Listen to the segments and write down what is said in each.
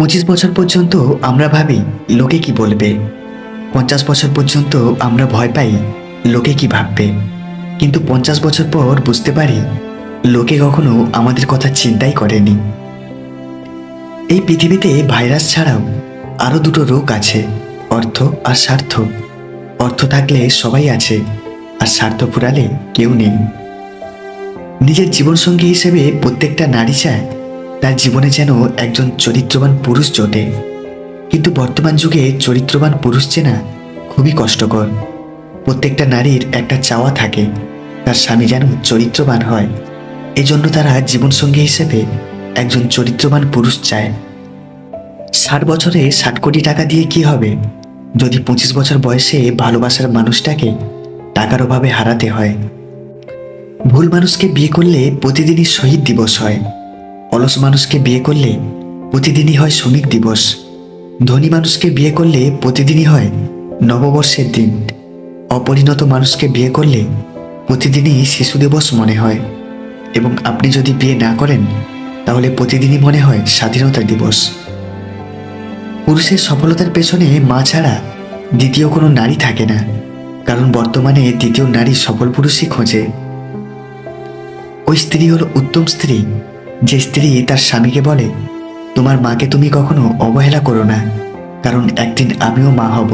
25 বছর পর্যন্ত আমরা ভাবি লোকে কি বলবে। 50 বছর পর্যন্ত আমরা ভয় পাই লোকে কি ভাববে। কিন্তু 50 বছর পর বুঝতে পারি লোকে কখনো আমাদের কথা চিন্তাই করেনি। এই পৃথিবীতে ভাইরাস ছাড়াও আরো দুটো রোগ আছে, অর্থ আর স্বার্থ। অর্থ থাকলে সবাই আছে, আর স্বার্থ ফুরালে কেউ নেই। নিজের জীবনসঙ্গী হিসেবে প্রত্যেকটা নারী চায় তার জীবনে যেন একজন চরিত্রবান পুরুষ জোটে। কিন্তু বর্তমান যুগে চরিত্রবান পুরুষ চেনা খুবই কষ্টকর। প্রত্যেকটা নারীর একটা চাওয়া থাকে তার স্বামী যেন চরিত্রবান হয়। এজন্য তারা জীবনসঙ্গী হিসেবে একজন চরিত্রবান পুরুষ চায়। 60 বছরে 60 কোটি টাকা দিয়ে কি হবে যদি 25 বছর বয়সে ভালোবাসার মানুষটাকে টাকার অভাবে হারাতে হয়। ভুল মানুষকে বিয়ে করলে প্রতিদিনই শহীদ দিবস হয়। অলস মানুষকে বিয়ে করলে প্রতিদিনই হয় শ্রমিক দিবস। ধনী মানুষকে বিয়ে করলে প্রতিদিনই হয় নববর্ষের দিন। অপরিণত মানুষকে বিয়ে করলে প্রতিদিনই শিশু দিবস মনে হয়। এবং আপনি যদি বিয়ে না করেন তাহলে প্রতিদিনই মনে হয় স্বাধীনতা দিবস। পুরুষের সফলতার পেছনে মা ছাড়া দ্বিতীয় কোনো নারী থাকে না, কারণ বর্তমানে দ্বিতীয় নারী সফল পুরুষই খোঁজে। ওই স্ত্রী হলো উত্তম স্ত্রী, যে স্ত্রী তার স্বামীকে বলে, তোমার মাকে তুমি কখনো অবহেলা করো না, কারণ একদিন আমিও মা হব।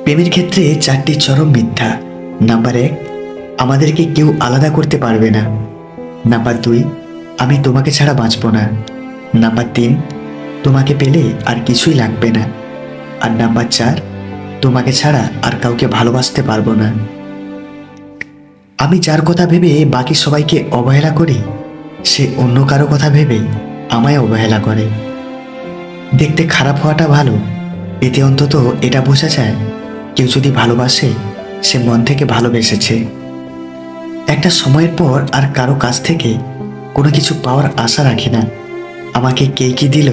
প্রেমের ক্ষেত্রে 4টি চরম মিথ্যা। নাম্বার 1, আমাদেরকে কেউ আলাদা করতে পারবে না। নাম্বার 2, আমি তোমাকে ছাড়া বাঁচব না। নাম্বার 3, তোমাকে পেলে আর কিছুই লাগবে না। আর নাম্বার 4, তোমাকে ছাড়া আর কাউকে ভালোবাসতে পারবো না। আমি যার কথা ভেবে বাকি সবাইকে অবহেলা করি, সে অন্য কারো কথা ভেবে আমায় অবহেলা করে। দেখতে খারাপ হওয়াটা ভালো, এতে অন্তত এটা বোঝা যায় কেউ যদি ভালোবাসে সে মন থেকে ভালোবেসেছে। একটা সময়ের পর আর কারো কাছ থেকে কোনো কিছু পাওয়ার আশা রাখি না। আমাকে কে কি দিল,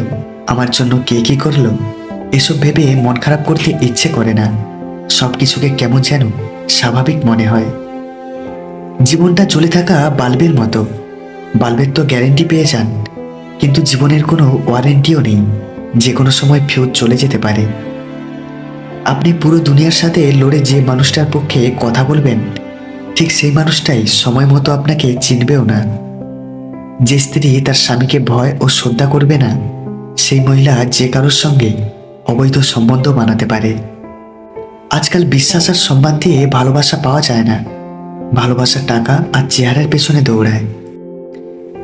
আমার জন্য কে কি করলো, এসব ভেবে মন খারাপ করতে ইচ্ছে করে না। সব কিছুকে কেমন যেন স্বাভাবিক মনে হয়। জীবনটা চলে থাকা বাল্বের মতো। বাল্বের তো গ্যারেন্টি পেয়ে যান, কিন্তু জীবনের কোনো ওয়ারেন্টিও নেই। যে কোনো সময় ফিউজ চলে যেতে পারে। আপনি পুরো দুনিয়ার সাথে লড়ে যে মানুষটার পক্ষে কথা বলবেন, ঠিক সেই মানুষটাই সময় মতো আপনাকে চিনবেও না। যে স্ত্রী তার স্বামীকে ভয় ও শ্রদ্ধা করবে না, সেই মহিলা যে কারোর সঙ্গে অবৈধ সম্বন্ধ বানাতে পারে। আজকাল বিশ্বাস আর সম্মান দিয়ে ভালোবাসা পাওয়া যায় না। ভালোবাসা টাকা আর চেহারার পেছনে দৌড়ায়।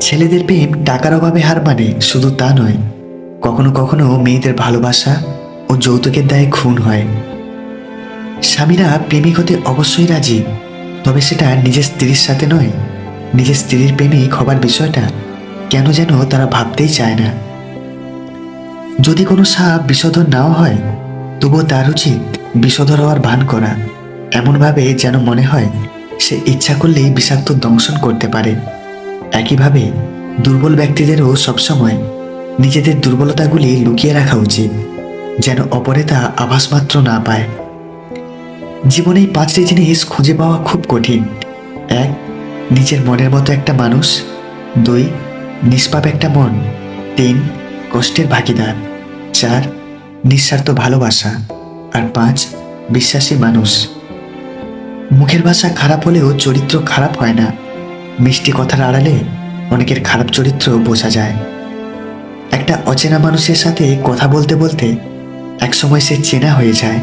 ছেলেদের প্রেম টাকার অভাবে হার মানে শুধু তা নয়, কখনো কখনো মেয়েদের ভালোবাসা ও যৌতুকের দায়ে খুন হয়। স্বামীরা প্রেমিক হতে অবশ্যই রাজি, তবে সেটা নিজের স্ত্রীর সাথে নয়। নিজের স্ত্রীর প্রেমিক হবার বিষয়টা কেন যেন তারা ভাবতেই চায় না। যদি কোনো সাপ বিষধর নাও হয়, তবুও তার উচিত বিষধর হওয়ার ভান করা, এমনভাবে যেন মনে হয় সে ইচ্ছা করলেই বিষাক্ত দংশন করতে পারে। একইভাবে দুর্বল ব্যক্তিদেরও সবসময় নিজেদের দুর্বলতাগুলি লুকিয়ে রাখা উচিত, যেন অপরে তা আভাস মাত্র না পায়। জীবনে এই 5টি জিনিস খুঁজে পাওয়া খুব কঠিন। 1, নিজের মনের মতো একটা মানুষ। 2, নিষ্পাপ একটা মন। 3, কষ্টের ভাগিদার। 4, নিঃস্বার্থ ভালোবাসা। আর 5, বিশ্বাসী মানুষ। মুখের ভাষা খারাপ হলেও চরিত্র খারাপ হয় না। মিষ্টি কথার আড়ালে অনেকের খারাপ চরিত্র বোঝা যায়। একটা অচেনা মানুষের সাথে কথা বলতে বলতে একসময় সে চেনা হয়ে যায়,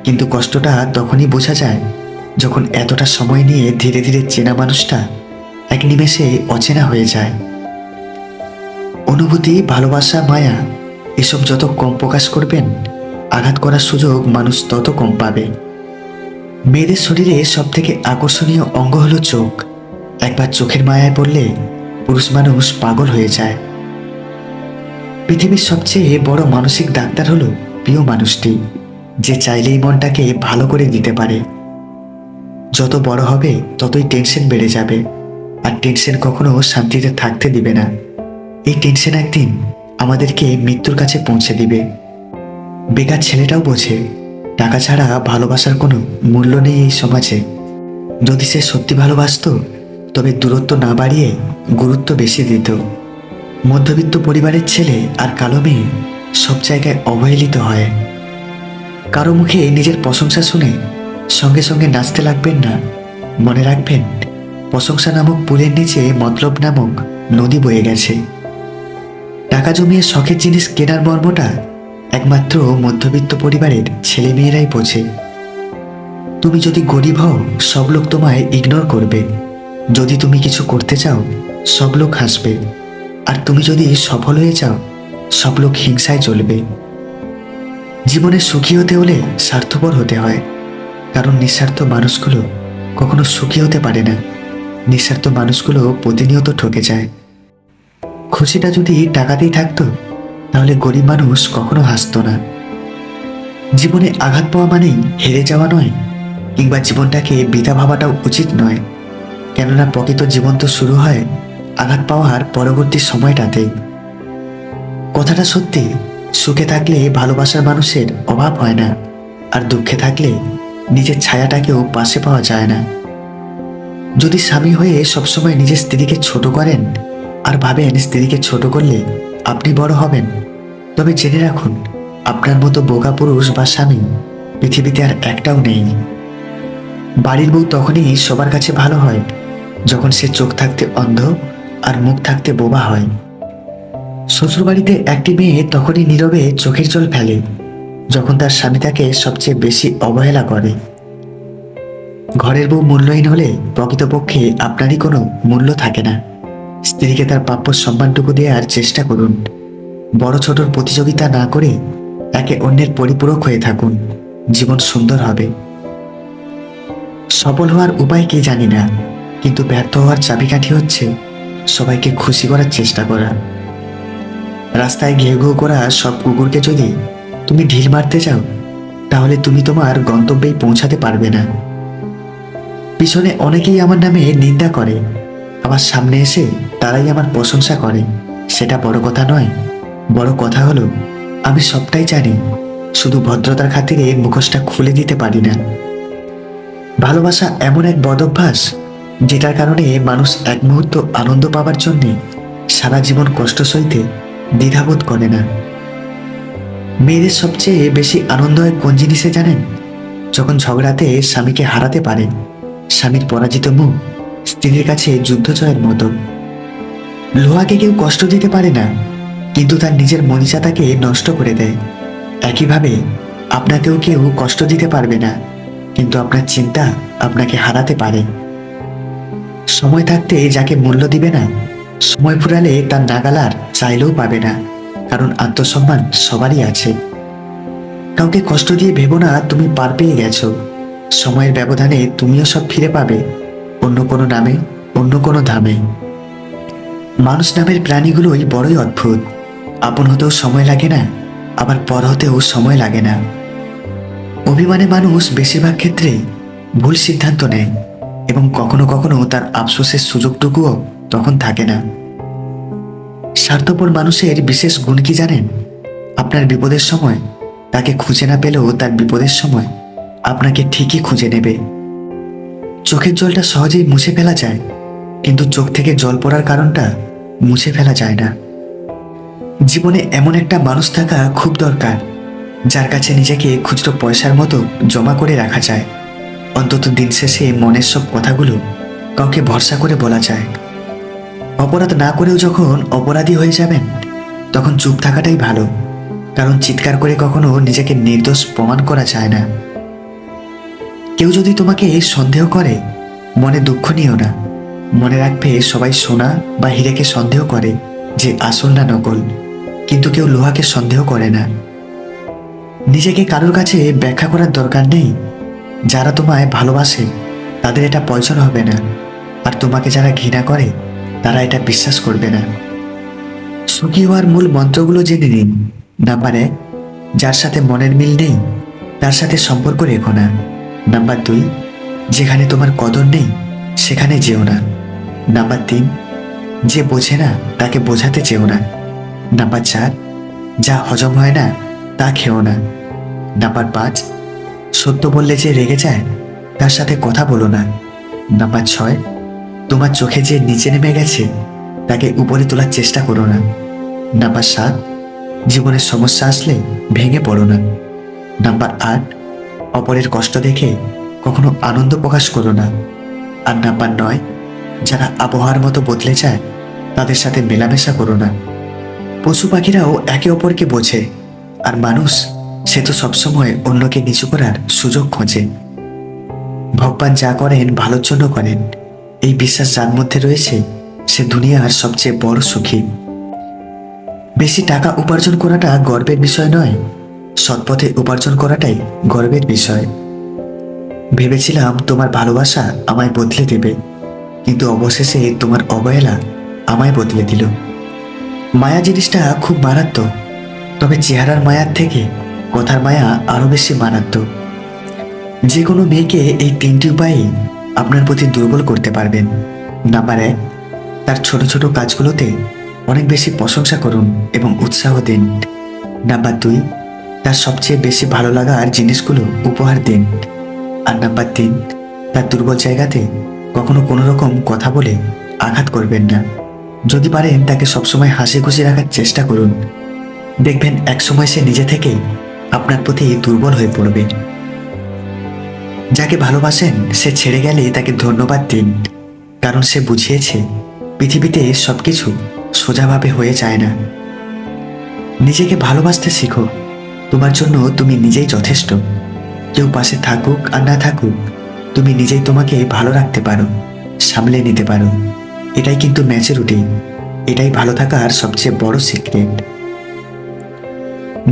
কিন্তু কষ্টটা তখনই বোঝা যায় যখন এতটা সময় নিয়ে ধীরে ধীরে চেনা মানুষটা এক নিমেষে অচেনা হয়ে যায়। অনুভূতি, ভালোবাসা, মায়া এসব যত কম প্রকাশ করবেন, আঘাত করার সুযোগ মানুষ তত কম পাবে। মেয়েদের শরীরে সবথেকে আকর্ষণীয় অঙ্গ হলো চোখ। একবার চোখের মায়ায় পড়লে পুরুষ মানুষ পাগল হয়ে যায়। পৃথিবীর সবচেয়ে বড় মানসিক ডাক্তার হলো প্রিয় মানুষটি, যে চাইলেই মনটাকে ভালো করে দিতে পারে। যত বড় হবে ততই টেনশন বেড়ে যাবে, আর টেনশন কখনো শান্তিতে থাকতে দিবে না। এই টেনশন একদিন আমাদেরকে মৃত্যুর কাছে পৌঁছে দিবে। বেকার ছেলেটাও বোঝে টাকা ছাড়া ভালোবাসার কোনো মূল্য নেই এই সমাজে। যদি সে সত্যি ভালোবাসতো তবে দূরত্ব না বাড়িয়ে গুরুত্ব বেশি দিত। মধ্যবিত্ত পরিবারের ছেলে আর কালো মেয়ে সব জায়গায় অবহেলিত হয়। কারো মুখে নিজের প্রশংসা শুনে সঙ্গে সঙ্গে নাচতে লাগবেন না। মনে রাখবেন, প্রশংসা নামক পুলের নিচে মতলব নামক নদী বয়ে গেছে। টাকা জমিয়ে শখের জিনিস কেনার মর্মটা একমাত্র মধ্যবিত্ত পরিবারের ছেলে মেয়েরাই বোঝে। তুমি যদি গরিব হও, সব লোক তোমায় ইগনোর করবে। যদি তুমি কিছু করতে চাও, সব লোক হাসবে। আর তুমি যদি সফল হয়ে যাও, সব লোক হিংসায় জ্বলবে। জীবনে সুখী হতে হলে স্বার্থপর হতে হয়, কারণ নিঃস্বার্থ মানুষগুলো কখনো সুখী হতে পারে না। নিঃস্বার্থ মানুষগুলো প্রতিনিয়ত ঠকে যায়। খুশিটা যদি টাকাতেই থাকতো, তাহলে গরিব মানুষ কখনো হাসতো না। জীবনে আঘাত পাওয়া মানেই হেরে যাওয়া নয়, কিংবা জীবনটাকে বৃথা ভাবাটাও উচিত নয়। কেননা প্রকৃত জীবন তো শুরু হয় আঘাত পাওয়ার পরবর্তী সময়টাতেই। কথাটা সত্যি, সুখে থাকলে ভালোবাসার মানুষের অভাব হয় না, আর দুঃখে থাকলে নিজের ছায়াটাকেও পাশে পাওয়া যায় না। যদি স্বামী হয়ে সবসময় নিজের স্ত্রীকে ছোট করেন আর ভাবেন স্ত্রীকে ছোট করলে আপনি বড় হবেন, তবে জেনে রাখুন, আপনার মতো বোকা পুরুষ বা স্বামী পৃথিবীতে আর একটাও নেই। বাড়ির বউ তখনই সবার কাছে ভালো হয় যখন সে চোখ থাকতে অন্ধ আর মুখ থাকতে বোবা হয়। শ্বশুরবাড়িতে একটি মেয়ে তখনই নীরবে চোখের জল ফেলে যখন তার স্বামী তাকে সবচেয়ে বেশি অবহেলা করে। ঘরের বউ মূল্যহীন হলে প্রকৃতপক্ষে আপনারই কোনো মূল্য থাকে না। স্ত্রীকে তার প্রাপ্য সম্মানটুকু দেওয়ার চেষ্টা করুন। বড় ছোটর প্রতিযোগিতা না করে একে অন্যের পরিপূরক হয়ে থাকুন। জীবন সুন্দর হবে। সফল হওয়ার উপায় কি জানি না, কিন্তু ব্যর্থ হওয়ার চাবিকাঠি হচ্ছে সবাইকে খুশি করার চেষ্টা করা। রাস্তায় ঘেউ ঘেউ করা সব কুকুরকে যদি তুমি ঢিল মারতে চাও, তাহলে তুমি তোমার গন্তব্যেই পৌঁছাতে পারবে না। পিছনে অনেকেই আমার নামে নিন্দা করে, আবার সামনে এসে তারাই আমার প্রশংসা করে। সেটা বড় কথা নয়। বড় কথা হলো, আমি সবটাই জানি, শুধু ভদ্রতার খাতিরে মুখোশটা খুলে দিতে পারি না। ভালোবাসা এমন এক বদভ্যাস, যেটার কারণে মানুষ এক মুহূর্ত আনন্দ পাবার জন্যে সারা জীবন কষ্ট সইতে দ্বিধাবোধ করে না। মেয়েদের সবচেয়ে বেশি আনন্দ হয় কোন জিনিসে জানেন? যখন ঝগড়াতে স্বামীকে হারাতে পারে। স্বামীর পরাজিত মুখ স্ত্রীর কাছে যুদ্ধ জয়ের মতো। লোহাকে কেউ কষ্ট দিতে পারে না, কিন্তু তার নিজের মনীষা তাকে নষ্ট করে দেয়। একইভাবে আপনাকেও কেউ কষ্ট দিতে পারবে না, কিন্তু আপনার চিন্তা আপনাকে হারাতে পারে। সময় থাকতে যাকে মূল্য দিবে না, সময় ফুরালে তার নাগালার চাইলেও পাবে না। কারণ আত্মসম্মান সবারই আছে। কাউকে কষ্ট দিয়ে ভেবো না তুমি পার পেয়ে গেছো। সময়ের ব্যবধানে তুমিও সব ফিরে পাবে, অন্য কোনো নামে, অন্য কোনো ধামে। মানুষ নামের প্রাণীগুলোই বড়ই অদ্ভুত। আপন হতেও সময় লাগে না, আবার পর হতেও সময় লাগে না। অভিমানে মানুষ বেশিরভাগ ক্ষেত্রে ভুল সিদ্ধান্ত নেয়, এবং কখনো কখনো তার আফসোসের সুযোগটুকুও তখন থাকে না। স্বার্থপর মানুষের বিশেষ গুণ কি জানেন? আপনার বিপদের সময় তাকে খুঁজে না পেলেও তার বিপদের সময় আপনাকে ঠিকই খুঁজে নেবে। চোখের জলটা সহজেই মুছে ফেলা যায়, কিন্তু চোখ থেকে জল পড়ার কারণটা মুছে ফেলা যায় না। জীবনে এমন একটা মানুষ থাকা খুব দরকার, যার কাছে নিজেকে খুচরো পয়সার মতো জমা করে রাখা যায়। অন্তত দিন শেষে মনের সব কথাগুলো কাউকে ভরসা করে বলা যায়। অপরাধ না করেও যখন অপরাধী হয়ে যাবেন, তখন চুপ থাকাটাই ভালো, কারণ চিৎকার করে কখনো নিজেকে নির্দোষ প্রমাণ করা যায় না। কেউ যদি তোমাকে সন্দেহ করে, মনে দুঃখ নিও না। মনে রাখবে, সবাই সোনা বা হীরেকে সন্দেহ করে যে আসল না নকল, কিন্তু কেউ লোহাকে সন্দেহ করে না। নিজেকে কারোর কাছে ব্যাখ্যা করার দরকার নেই। যারা তোমায় ভালোবাসে তাদের এটা প্রয়োজন হবে না, আর তোমাকে যারা ঘৃণা করে তারা এটা বিশ্বাস করবে না। সুখী হওয়ার মূল মন্ত্রগুলো জেনে নিন। নাম্বার 1, যার সাথে মনের মিল নেই তার সাথে সম্পর্ক রেখো না। নাম্বার 2, যেখানে তোমার কদর নেই সেখানে যেও না। নাম্বার 3, যে বোঝে না তাকে বোঝাতে চেও না। নাম্বার 4, যা হজম হয় না তা খেও না। নাম্বার 5, সত্য বললে যে রেগে যায় তার সাথে কথা বলো না। নাম্বার 6, তোমার চোখে যে নিচে নেমে গেছে তাকে উপরে তোলার চেষ্টা করো না। নাম্বার 7, জীবনের সমস্যা আসলে ভেঙে পড়ো না। নাম্বার 8, অপরের কষ্ট দেখে কখনো আনন্দ প্রকাশ করো না। আর নাম্বার 9, যারা আবহাওয়ার মতো বদলে যায় তাদের সাথে মেলামেশা করো না। পশু পাখিরাও একে অপরকে বোঝে, আর মানুষ সে তো সবসময় অন্যকে নিচু করার সুযোগ খোঁজে। ভগবান যা করেন ভালোর জন্য করেন, এই বিশ্বাস যার মধ্যে রয়েছে সে দুনিয়ার সবচেয়ে বড় সুখী। বেশি টাকা উপার্জন করাটা গর্বের বিষয় নয়, সৎপথে উপার্জন করাটাই গর্বের বিষয়। ভেবেছিলাম তোমার ভালোবাসা আমায় বদলে দেবে, কিন্তু অবশেষে তোমার অবহেলা আমায় বদলে দিল। মায়া জিনিসটা খুব মারাত্মক, তবে চেহারার মায়ার থেকে কথার মায়া আরো বেশি মারাত্মক। যে কোনো মেয়েকে এই 3টি উপায়ে আপনার প্রতি দুর্বল করতে পারবেন। নাম্বার 1, তার ছোট ছোট কাজগুলোতে অনেক বেশি প্রশংসা করুন এবং উৎসাহ দিন। নাম্বার 2, তার সবচেয়ে বেশি ভালো লাগার জিনিসগুলো উপহার দিন। আর নাম্বার 3, তার দুর্বল জায়গাতে কখনো কোনো রকম কথা বলে আঘাত করবেন না। যদি পারেন তাকে সবসময় হাসি খুশি রাখার চেষ্টা করুন। দেখবেন একসময় সে নিজে থেকেই আপনার প্রতি দুর্বল হয়ে পড়বে। যাকে ভালোবাসেন সে ছেড়ে গেলে তাকে ধন্যবাদ দিন, কারণ সে বুঝিয়েছে পৃথিবীতে সবকিছু সোজাভাবে হয়ে যায় না। নিজেকে ভালোবাসতে শিখো, তোমার জন্য তুমি নিজেই যথেষ্ট। কেউ পাশে থাকুক আর না থাকুক, তুমি নিজেই তোমাকে ভালো রাখতে পারো, সামলে নিতে পারো। এটাই কিন্তু ম্যাচুরিটি, এটাই ভালো থাকার সবচেয়ে বড় সিক্রেট।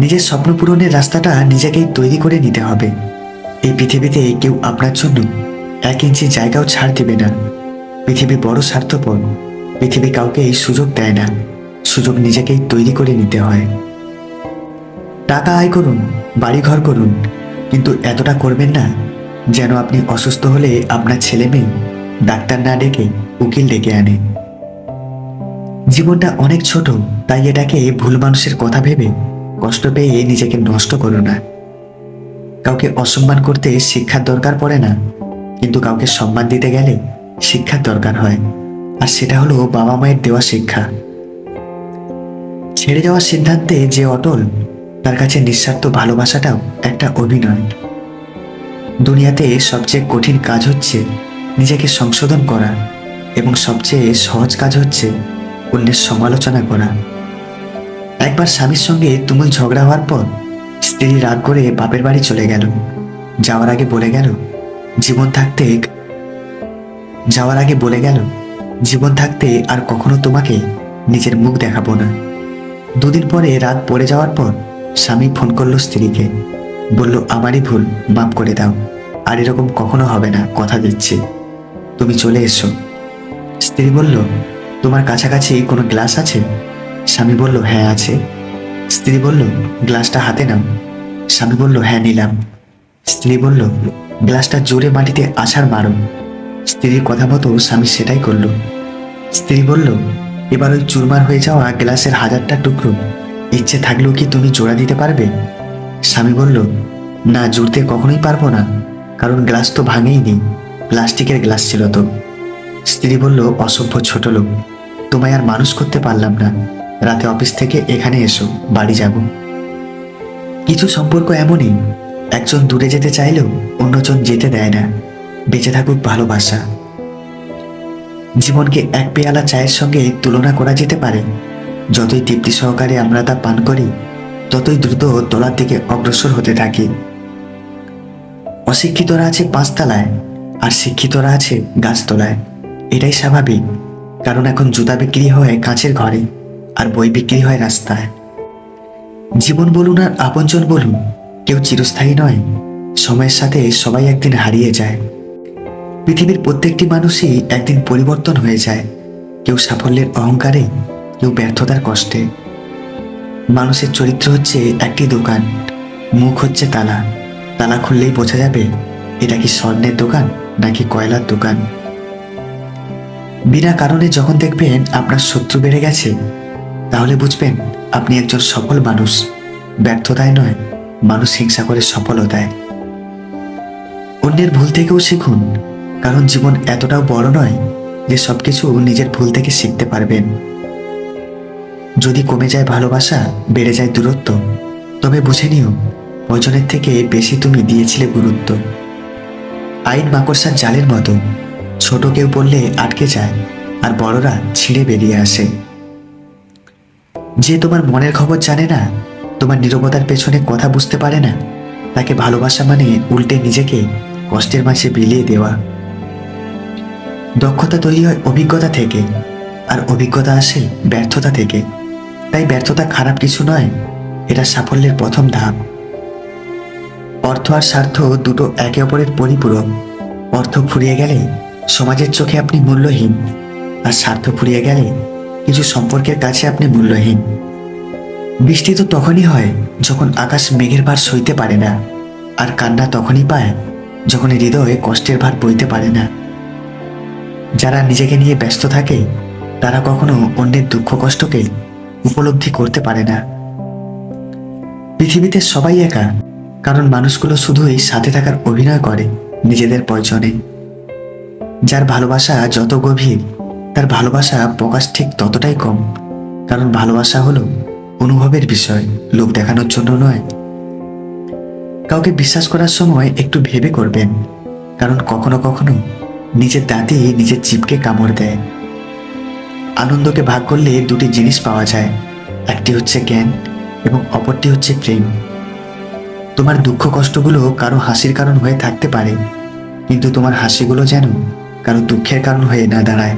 নিজের স্বপ্ন পূরণের রাস্তাটা নিজেকেই তৈরি করে নিতে হবে। এই পৃথিবীতে কেউ আপনার জন্য 1 ইঞ্চি জায়গাও ছাড় দিবে না। পৃথিবী বড় স্বার্থপর, পৃথিবী কাউকে এই সুযোগ দেয় না, সুযোগ নিজেকেই তৈরি করে নিতে হয়। টাকা আয় করুন, বাড়িঘর করুন, কিন্তু এতটা করবেন না যেন আপনি অসুস্থ হলে আপনার ছেলে মেয়ে ডাক্তার না ডেকে উকিল ডেকে আনে। জীবনটা অনেক ছোট, তাই এটাকে ভুল মানুষের কথা ভেবে কষ্ট পেয়ে নিজেকে নষ্ট করো না। কাউকে অসম্মান করতে শিক্ষার দরকার পড়ে না, কিন্তু কাউকে সম্মান দিতে গেলে শিক্ষার দরকার হয়, আর সেটা হলো বাবা মায়ের দেওয়া শিক্ষা। ছেড়ে যাওয়ার সিদ্ধান্তে যে অটল, তার কাছে নিঃস্বার্থ ভালোবাসাটাও একটা অভিনয়। দুনিয়াতে সবচেয়ে কঠিন কাজ হচ্ছে নিজেকে সংশোধন করা, এবং সবচেয়ে সহজ কাজ হচ্ছে অন্যের সমালোচনা করা। একবার স্বামীর সঙ্গে তুমুল ঝগড়া হওয়ার পর স্ত্রী রাগ করে বাপের বাড়ি চলে গেল। যাওয়ার আগে বলে গেল জীবন থাকতে আর কখনো তোমাকে নিজের মুখ দেখাবো না। 2 দিন পরে রাত পড়ে যাওয়ার পর স্বামী ফোন করলো স্ত্রীকে, বলল আমারই ভুল, মাফ করে দাও, আর এরকম কখনো হবে না, কথা দিচ্ছি, তুমি চলে এসো। স্ত্রী বলল তোমার কাছাকাছি কোনো গ্লাস আছে? স্বামী বলল হ্যাঁ আছে। স্ত্রী বলল গ্লাসটা হাতে নাও। স্বামী বলল হ্যাঁ নিলাম। স্ত্রী বলল গ্লাসটা জোরে মাটিতে আছাড় মারো। স্ত্রীর কথা মতো স্বামী সেটাই করলো। স্ত্রী বলল এবার ওই চুরমার হয়ে যাওয়া গ্লাসের 1000টা টুকরো ইচ্ছে থাকলেও কি তুমি জোড়া দিতে পারবে? স্বামী বলল না, জুড়তে কখনোই পারবো না, কারণ গ্লাস তো ভাঙেইনি, প্লাস্টিকের গ্লাস ছিল তো। স্ত্রী বলল অসভ্য ছোট লোক, তোমায় আর মানুষ করতে পারলাম না, রাতে অফিস থেকে এখানে এসো, বাড়ি যাব। কিছু সম্পর্ক এমনই, একজন দূরে যেতে চাইলেও অন্যজন যেতে দেয় না। বেঁচে থাকুক ভালোবাসা। জীবনকে 1 পেয়ালা চায়ের সঙ্গে তুলনা করা যেতে পারে। যতই তৃপ্তি সহকারে আমরা তা পান করি, ততই দ্রুত তলার দিকে অগ্রসর হতে থাকি। অশিক্ষিতরা আছে 5 তলায়, আর শিক্ষিতরা আছে গাছতলায়। এটাই স্বাভাবিক, কারণ এখন জুতা বিক্রি হয় কাঁচের ঘরে, আর বই বিক্রি হয় রাস্তায়। জীবন বলুন আর আপনজন বলুন, কেউ চিরস্থায়ী নয়। সময়ের সাথে সবাই একদিন হারিয়ে যায়। পৃথিবীর প্রত্যেকটি মানুষই একদিন পরিবর্তন হয়ে যায়, কেউ সাফল্যের অহংকারে, কেউ ব্যর্থতার কষ্টে। মানুষের চরিত্র হচ্ছে একটি দোকান, মুখ হচ্ছে তালা। তালা খুললেই বোঝা যাবে এটা কি স্বর্ণের দোকান নাকি কয়লার দোকান। বিনা কারণে যখন দেখবেন আপনার শত্রু বেড়ে গেছে, তাহলে বুঝবেন আপনি একজন সফল মানুষ। ব্যর্থতায় নয়, মানুষ হিংসা করে সফলতায়। অন্যের ভুল থেকেও শিখুন, কারণ জীবন এতটাও বড় নয় যে সবকিছু নিজের ভুল থেকে শিখতে পারবেন। যদি কমে যায় ভালোবাসা, বেড়ে যায় দূরত্ব, তবে বুঝে নিও প্রয়োজনের থেকে বেশি তুমি দিয়েছিলে গুরুত্ব। আইন মাকড়সার জালের মতো, ছোট কেউ বললে আটকে যায় আর বড়রা ছিঁড়ে বেরিয়ে আসে। যে তোমার মনের খবর জানে না, তোমার নীরবতার পেছনে কথা বুঝতে পারে না, তাকে ভালোবাসা মানে উল্টে নিজেকে কষ্টের মাঝে বিলিয়ে দেওয়া। দক্ষতা তৈরি হয় অভিজ্ঞতা থেকে, আর অভিজ্ঞতা আসে ব্যর্থতা থেকে। তাই ব্যর্থতা খারাপ কিছু নয়, এটা সাফল্যের প্রথম ধাপ। অর্থ আর স্বার্থ দুটো একে অপরের পরিপূরক। অর্থ ফুরিয়ে গেলে সমাজের চোখে আপনি মূল্যহীন, আর স্বার্থ ফুরিয়ে গেলে কিছু সম্পর্কের কাছে আপনি মূল্যহীন। বৃষ্টি তো তখনই হয় যখন আকাশ মেঘের ভার সইতে পারে না, আর কান্না তখনই পায় যখন হৃদয়ে কষ্টের ভার বইতে পারে না। যারা নিজেকে নিয়ে ব্যস্ত থাকে তারা কখনো অন্যের দুঃখ কষ্টকে উপলব্ধি করতে পারে না। পৃথিবীতে সবাই একা, কারণ মানুষগুলো শুধুই সাথে থাকার অভিনয় করে নিজেদের প্রয়োজনে। যার ভালোবাসা যত গভীর, তার ভালোবাসা প্রকাশ ঠিক ততটাই কম, কারণ ভালোবাসা হলো অনুভবের বিষয়, লোক দেখানোর জন্য নয়। কাউকে বিশ্বাস করার সময় একটু ভেবে করবেন, কারণ কখনো কখনো নিজের দাঁতই নিজের জিভকে কামড় দেয়। আনন্দকে ভাগ করলে দুটি জিনিস পাওয়া যায়, একটি হচ্ছে জ্ঞান এবং অপরটি হচ্ছে প্রেম। তোমার দুঃখ কষ্টগুলো কারো হাসির কারণ হয়ে থাকতে পারে, কিন্তু তোমার হাসিগুলো যেন কারো দুঃখের কারণ হয়ে না দাঁড়ায়।